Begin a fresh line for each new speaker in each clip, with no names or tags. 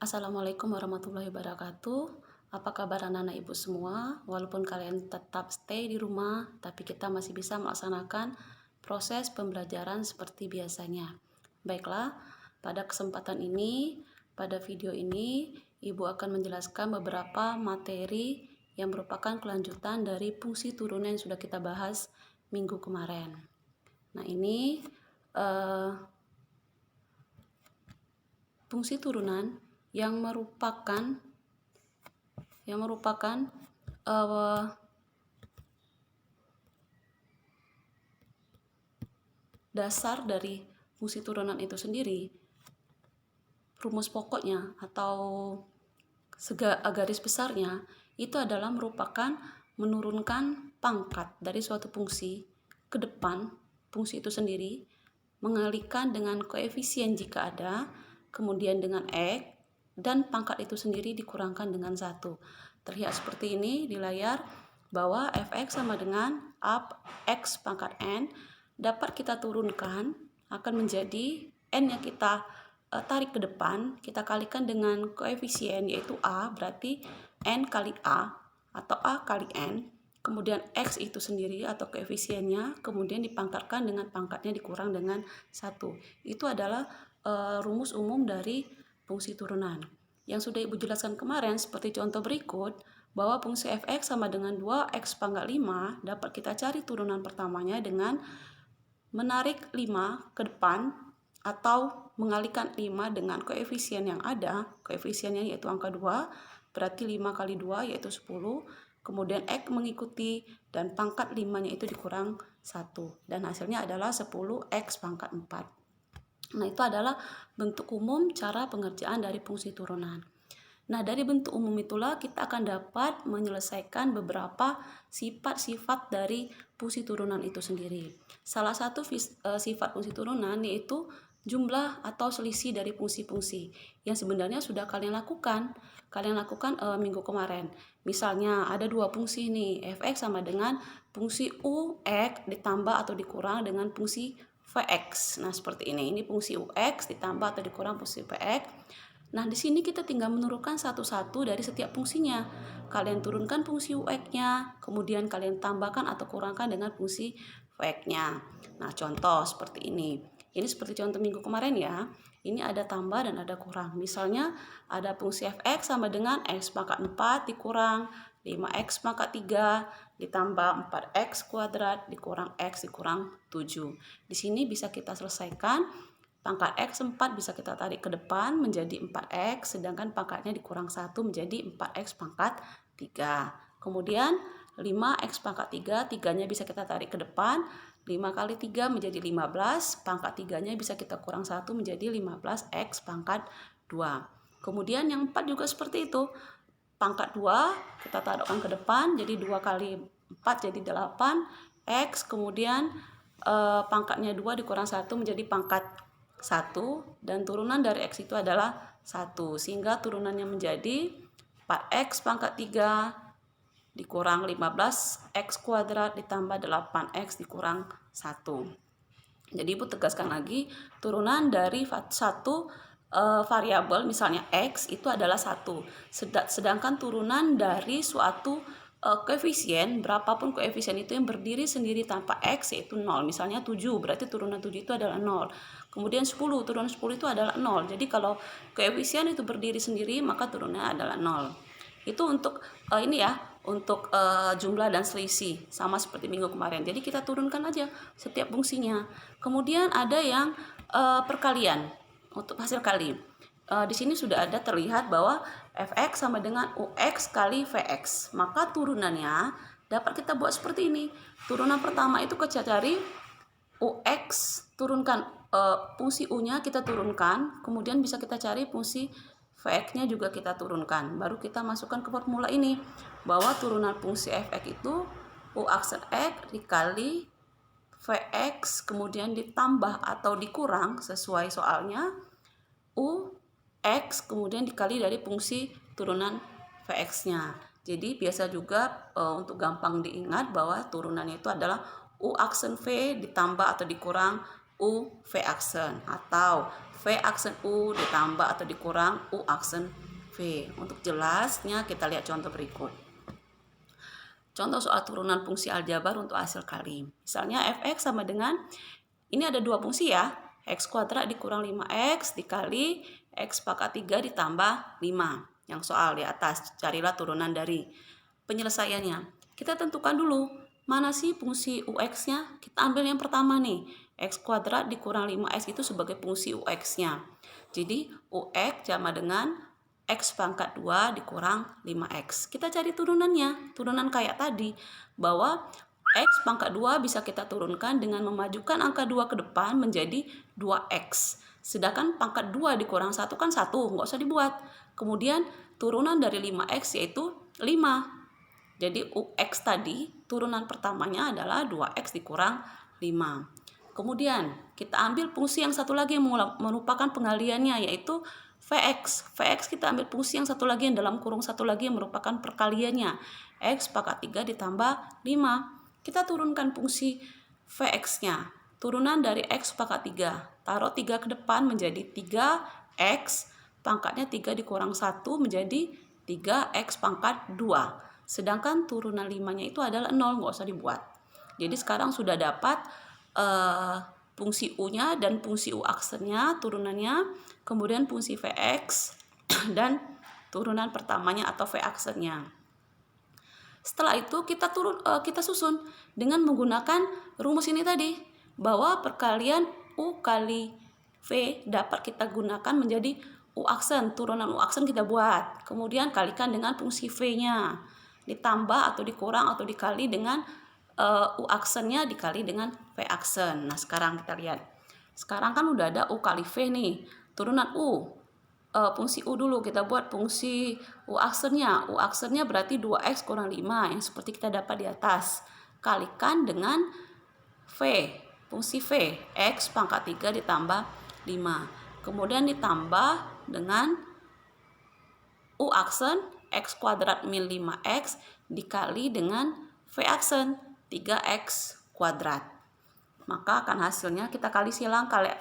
Assalamualaikum warahmatullahi wabarakatuh. Apa kabar anak-anak ibu semua? Walaupun kalian tetap stay di rumah, tapi kita masih bisa melaksanakan proses pembelajaran seperti biasanya. Baiklah, pada kesempatan ini, pada video ini, ibu akan menjelaskan beberapa materi yang merupakan kelanjutan dari fungsi turunan yang sudah kita bahas minggu kemarin. Nah, ini fungsi turunan yang merupakan dasar dari fungsi turunan itu sendiri. Rumus pokoknya atau garis besarnya itu adalah merupakan menurunkan pangkat dari suatu fungsi ke depan fungsi itu sendiri, mengalihkan dengan koefisien jika ada, kemudian dengan X, dan pangkat itu sendiri dikurangkan dengan 1. Terlihat seperti ini di layar bahwa fx sama dengan x pangkat n dapat kita turunkan akan menjadi n yang kita tarik ke depan, kita kalikan dengan koefisien yaitu a, berarti n kali a atau a kali n, kemudian x itu sendiri atau koefisiennya kemudian dipangkatkan dengan pangkatnya dikurang dengan 1. Itu adalah rumus umum dari fungsi turunan. Yang sudah ibu jelaskan kemarin seperti contoh berikut, bahwa fungsi fx sama dengan 2x pangkat 5 dapat kita cari turunan pertamanya dengan menarik 5 ke depan atau mengalihkan 5 dengan koefisien yang ada, koefisiennya yaitu angka 2, berarti 5 kali 2 yaitu 10, kemudian x mengikuti dan pangkat 5-nya itu dikurang 1, dan hasilnya adalah 10x pangkat 4. Nah, itu adalah bentuk umum cara pengerjaan dari fungsi turunan. Nah, dari bentuk umum itulah kita akan dapat menyelesaikan beberapa sifat-sifat dari fungsi turunan itu sendiri. Salah satu sifat fungsi turunan yaitu jumlah atau selisih dari fungsi-fungsi yang sebenarnya sudah kalian lakukan minggu kemarin. Misalnya ada dua fungsi nih, fx sama dengan fungsi ux ditambah atau dikurang dengan fungsi Vx. Nah, seperti ini. Ini fungsi Ux ditambah atau dikurang fungsi Vx. Nah, di sini kita tinggal menurunkan satu-satu dari setiap fungsinya. Kalian turunkan fungsi Ux-nya, kemudian kalian tambahkan atau kurangkan dengan fungsi Vx-nya. Nah, contoh seperti ini. Ini seperti contoh minggu kemarin ya. Ini ada tambah dan ada kurang. Misalnya ada fungsi Fx sama dengan x pangkat 4 dikurang 5x pangkat 3 ditambah 4x kuadrat dikurang x dikurang 7. Di sini bisa kita selesaikan. Pangkat x 4 bisa kita tarik ke depan menjadi 4x, sedangkan pangkatnya dikurang 1 menjadi 4x pangkat 3. Kemudian 5x pangkat 3, 3-nya bisa kita tarik ke depan, 5 kali 3 menjadi 15, pangkat 3-nya bisa kita kurang 1 menjadi 15x pangkat 2. Kemudian yang 4 juga seperti itu. Pangkat 2 kita taruhkan ke depan, jadi 2 kali 4 jadi 8x, kemudian pangkatnya 2 dikurang 1 menjadi pangkat 1, dan turunan dari x itu adalah 1, sehingga turunannya menjadi 4x pangkat 3 dikurang 15x kuadrat ditambah 8x dikurang 1. Jadi ibu tegaskan lagi, turunan dari satu variabel misalnya x itu adalah 1, sedangkan turunan dari suatu koefisien, berapapun koefisien itu yang berdiri sendiri tanpa x yaitu 0. Misalnya 7, berarti turunan 7 itu adalah 0. Kemudian 10, turunan 10 itu adalah 0. Jadi kalau koefisien itu berdiri sendiri maka turunannya adalah 0. Itu untuk ini ya, untuk jumlah dan selisih sama seperti minggu kemarin. Jadi kita turunkan aja setiap fungsinya. Kemudian ada yang perkalian untuk hasil kali. Di sini sudah ada terlihat bahwa fx sama dengan ux kali vx. Maka turunannya dapat kita buat seperti ini. Turunan pertama itu kita cari ux, turunkan fungsi u-nya kita turunkan, kemudian bisa kita cari fungsi vx-nya juga kita turunkan. Baru kita masukkan ke formula ini bahwa turunan fungsi fx itu u aksen x dikali Vx kemudian ditambah atau dikurang sesuai soalnya Ux kemudian dikali dari fungsi turunan Vx-nya. Jadi biasa juga untuk gampang diingat bahwa turunannya itu adalah U aksen V ditambah atau dikurang U V aksen, atau V aksen U ditambah atau dikurang U aksen V. Untuk jelasnya kita lihat contoh berikut. Contoh soal turunan fungsi aljabar untuk hasil kali. Misalnya fx sama dengan, ini ada dua fungsi ya, x kuadrat dikurang 5x dikali x pangkat 3 ditambah 5. Yang soal di atas, carilah turunan dari penyelesaiannya. Kita tentukan dulu, mana sih fungsi ux-nya? Kita ambil yang pertama nih, x kuadrat dikurang 5x itu sebagai fungsi ux-nya. Jadi ux sama dengan x pangkat 2 dikurang 5x. Kita cari turunannya, turunan kayak tadi, bahwa x pangkat 2 bisa kita turunkan dengan memajukan angka 2 ke depan menjadi 2x. Sedangkan pangkat 2 dikurang 1 kan 1, nggak usah dibuat. Kemudian turunan dari 5x yaitu 5. Jadi ux tadi turunan pertamanya adalah 2x dikurang 5. Kemudian kita ambil fungsi yang satu lagi yang merupakan pengaliannya yaitu Vx. Vx kita ambil fungsi yang satu lagi yang dalam kurung satu lagi yang merupakan perkaliannya. X pangkat 3 ditambah 5. Kita turunkan fungsi Vx-nya. Turunan dari x pangkat 3. Taruh 3 ke depan menjadi 3x. Pangkatnya 3 dikurang 1 menjadi 3x pangkat 2. Sedangkan turunan 5-nya itu adalah 0, nggak usah dibuat. Jadi sekarang sudah dapat fungsi U-nya dan fungsi U aksennya, turunannya, kemudian fungsi Vx dan turunan pertamanya atau V aksennya. Setelah itu kita susun dengan menggunakan rumus ini tadi, bahwa perkalian U kali V dapat kita gunakan menjadi U aksen, turunan U aksen kita buat, kemudian kalikan dengan fungsi V-nya, ditambah atau dikurang atau dikali dengan U aksennya dikali dengan V aksen. Nah sekarang kita lihat, sekarang kan udah ada U kali V nih, turunan U, fungsi U dulu kita buat fungsi U aksennya. U aksennya berarti 2x kurang 5 yang seperti kita dapat di atas, kalikan dengan V, fungsi V, x pangkat 3 ditambah 5, kemudian ditambah dengan U aksen x kuadrat min 5x dikali dengan V aksen 3x kuadrat. Maka akan hasilnya kita kali silang kayak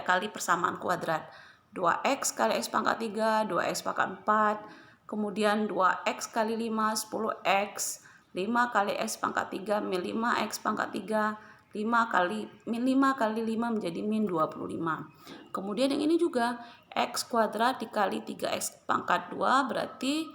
kali persamaan kuadrat. 2x kali x pangkat 3, 2x pangkat 4, kemudian 2x kali 5, 10x, 5 kali x pangkat 3 min 5x pangkat 3, 5 kali min 5 kali 5 menjadi min 25. Kemudian yang ini juga x kuadrat dikali 3x pangkat 2 berarti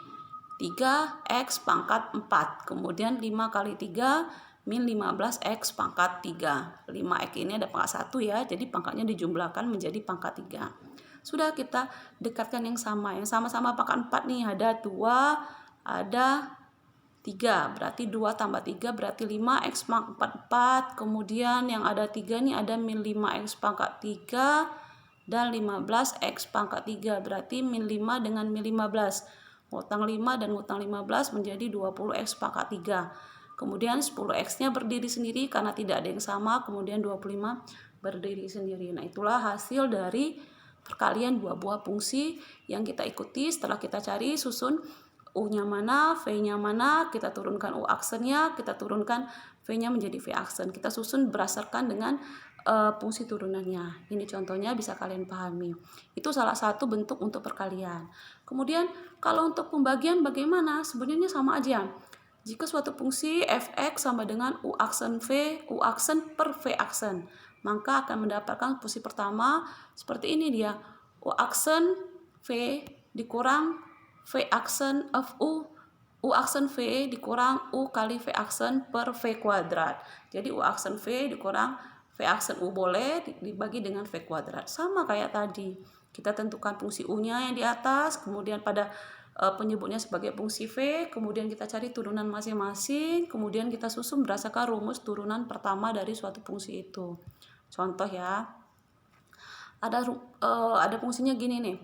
3x pangkat 4. Kemudian 5 kali 3 min 15x pangkat 3. 5x ini ada pangkat 1 ya, jadi pangkatnya dijumlahkan menjadi pangkat 3. Sudah kita dekatkan yang sama. Yang sama-sama pangkat 4 nih, ada 2, ada 3. Berarti 2 tambah 3 berarti 5x pangkat 4. Kemudian yang ada 3 nih ada min 5x pangkat 3 dan 15x pangkat 3. Berarti min 5 dengan min 15. Ngutang 5 dan ngutang 15 menjadi 20x pangkat 3. Kemudian 10x-nya berdiri sendiri karena tidak ada yang sama. Kemudian 25 berdiri sendiri. Nah itulah hasil dari perkalian dua buah fungsi yang kita ikuti. Setelah kita cari susun U-nya mana, V-nya mana, kita turunkan U aksennya, kita turunkan V-nya menjadi V aksen. Kita susun berdasarkan dengan fungsi turunannya. Ini contohnya bisa kalian pahami. Itu salah satu bentuk untuk perkalian. Kemudian kalau untuk pembagian bagaimana? Sebenarnya sama aja. Jika suatu fungsi fx sama dengan U aksen V, U aksen per V aksen, maka akan mendapatkan fungsi pertama seperti ini dia. U aksen V dikurang V aksen of U aksen V dikurang U kali V aksen per V kuadrat. Jadi U aksen V dikurang V aksen U boleh dibagi dengan V kuadrat. Sama kayak tadi. Kita tentukan fungsi U-nya yang di atas, kemudian pada penyebutnya sebagai fungsi V, kemudian kita cari turunan masing-masing, kemudian kita susun berdasarkan rumus turunan pertama dari suatu fungsi itu. Contoh ya. Ada fungsinya gini nih.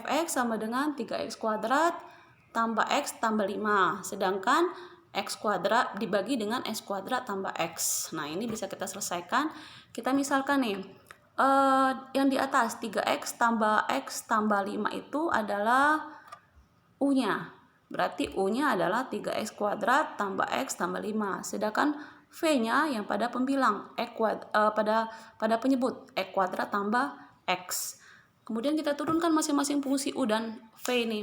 Fx sama dengan 3x kuadrat tambah x tambah 5. Sedangkan x kuadrat dibagi dengan x kuadrat tambah x. Nah ini bisa kita selesaikan. Kita misalkan nih, yang di atas 3x tambah 5 itu adalah U-nya. Berarti U-nya adalah 3x kuadrat tambah x tambah 5. Sedangkan V-nya yang pada pembilang pada penyebut E kuadrat tambah X. Kemudian kita turunkan masing-masing fungsi U dan V ini.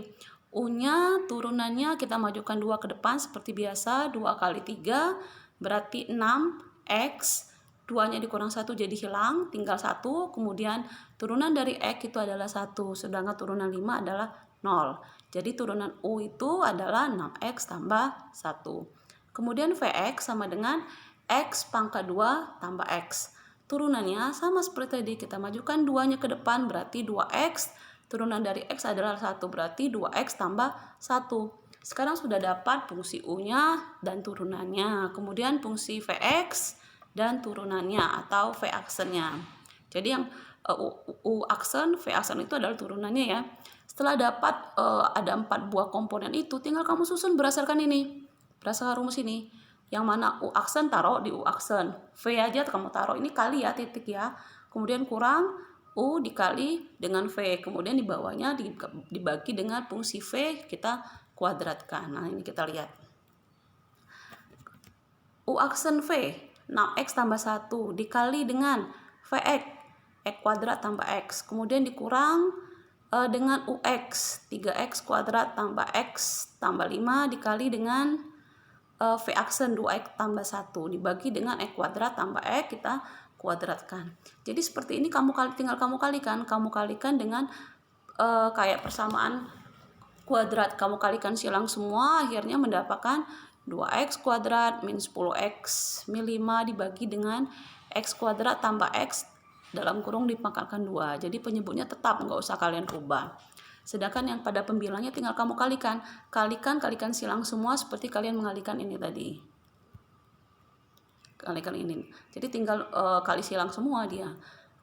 U-nya turunannya kita majukan 2 ke depan seperti biasa. 2 kali 3 berarti 6X. 2-nya dikurang 1 jadi hilang, tinggal 1. Kemudian turunan dari X itu adalah 1. Sedangkan turunan 5 adalah 0. Jadi turunan U itu adalah 6X tambah 1. Kemudian Vx sama dengan X pangkat 2 tambah X. Turunannya sama seperti tadi, kita majukan 2-nya ke depan berarti 2X. Turunan dari X adalah 1 berarti 2X tambah 1. Sekarang sudah dapat fungsi U-nya dan turunannya. Kemudian fungsi Vx dan turunannya atau V aksennya. Jadi yang U aksen, V aksen itu adalah turunannya ya. Setelah dapat ada 4 buah komponen itu, tinggal kamu susun berdasarkan ini. Berdasarkan rumus ini. Yang mana U aksen taruh di U aksen. V aja kamu taruh, ini kali ya, titik ya. Kemudian kurang U dikali dengan V. Kemudian di bawahnya dibagi dengan fungsi V, kita kuadratkan. Nah ini kita lihat. U aksen V, 6X tambah 1 dikali dengan Vx, X kuadrat tambah X. Kemudian dikurang dengan UX, 3X kuadrat tambah X tambah 5 dikali dengan V aksen 2X tambah 1 dibagi dengan X kuadrat tambah X, kita kuadratkan. Jadi seperti ini tinggal kamu kalikan dengan kayak persamaan kuadrat, kamu kalikan silang semua, akhirnya mendapatkan 2X kuadrat min 10X min 5 dibagi dengan X kuadrat tambah X dalam kurung dipangkalkan 2. Jadi penyebutnya tetap, nggak usah kalian ubah. Sedangkan yang pada pembilangnya tinggal kamu kalikan silang semua seperti kalian mengalikan ini tadi. Kalikan ini. Jadi tinggal kali silang semua dia.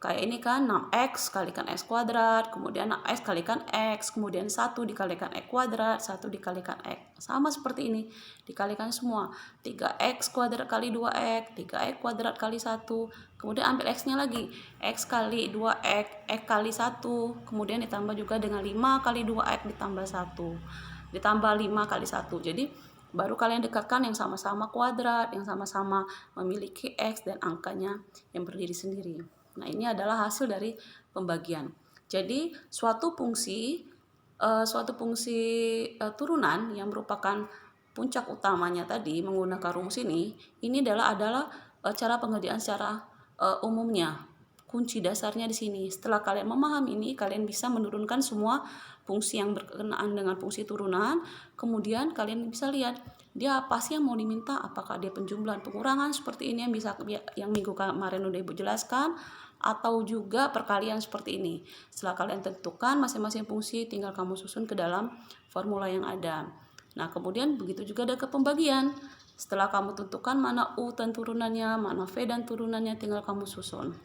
Kayak ini kan 6X kalikan X kuadrat, kemudian 6X kalikan X, kemudian 1 dikalikan X kuadrat, 1 dikalikan X. Sama seperti ini, dikalikan semua. 3X kuadrat kali 2X, 3X kuadrat kali 1. Kemudian ambil X-nya lagi, X kali 2X, X kali 1. Kemudian ditambah juga dengan 5 kali 2X ditambah 1. Ditambah 5 kali 1. Jadi baru kalian dekatkan yang sama-sama kuadrat, yang sama-sama memiliki X dan angkanya yang berdiri sendiri. Nah, ini adalah hasil dari pembagian. Jadi, suatu fungsi turunan yang merupakan puncak utamanya tadi menggunakan rumus ini adalah cara pengerjaan secara umumnya. Kunci dasarnya di sini. Setelah kalian memahami ini, kalian bisa menurunkan semua fungsi yang berkenaan dengan fungsi turunan. Kemudian kalian bisa lihat dia apa sih yang mau diminta, apakah dia penjumlahan, pengurangan seperti ini yang minggu kemarin udah Ibu jelaskan, atau juga perkalian seperti ini. Setelah kalian tentukan masing-masing fungsi, tinggal kamu susun ke dalam formula yang ada. Nah, kemudian begitu juga ada ke pembagian. Setelah kamu tentukan mana U dan turunannya, mana V dan turunannya, tinggal kamu susun.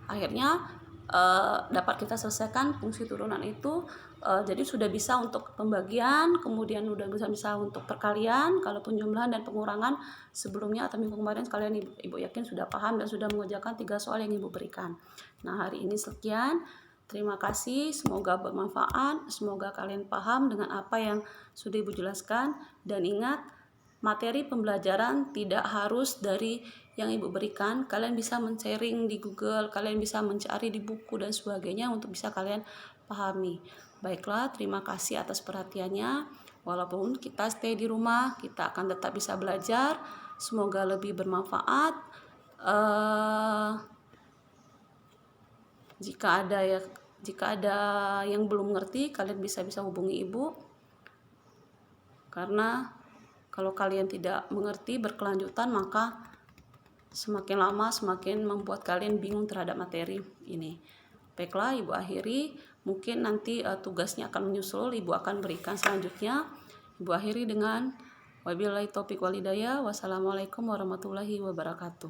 Akhirnya dapat kita selesaikan fungsi turunan itu. Jadi sudah bisa untuk pembagian, kemudian sudah bisa untuk perkalian. Kalau penjumlahan dan pengurangan sebelumnya atau minggu kemarin kalian Ibu yakin sudah paham dan sudah mengerjakan 3 soal yang Ibu berikan. Nah, hari ini sekian. Terima kasih, semoga bermanfaat, semoga kalian paham dengan apa yang sudah Ibu jelaskan. Dan ingat, materi pembelajaran tidak harus dari yang Ibu berikan. Kalian bisa men-sharing di Google, kalian bisa mencari di buku dan sebagainya untuk bisa kalian pahami. Baiklah, terima kasih atas perhatiannya. Walaupun kita stay di rumah, kita akan tetap bisa belajar. Semoga lebih bermanfaat. Jika ada yang belum mengerti, kalian bisa hubungi Ibu. Karena kalau kalian tidak mengerti berkelanjutan, maka semakin lama semakin membuat kalian bingung terhadap materi ini. Baiklah, Ibu akhiri. Mungkin nanti tugasnya akan menyusul, Ibu akan berikan selanjutnya. Ibu akhiri dengan wabillahi taufiq walhidayah. Wassalamualaikum warahmatullahi wabarakatuh.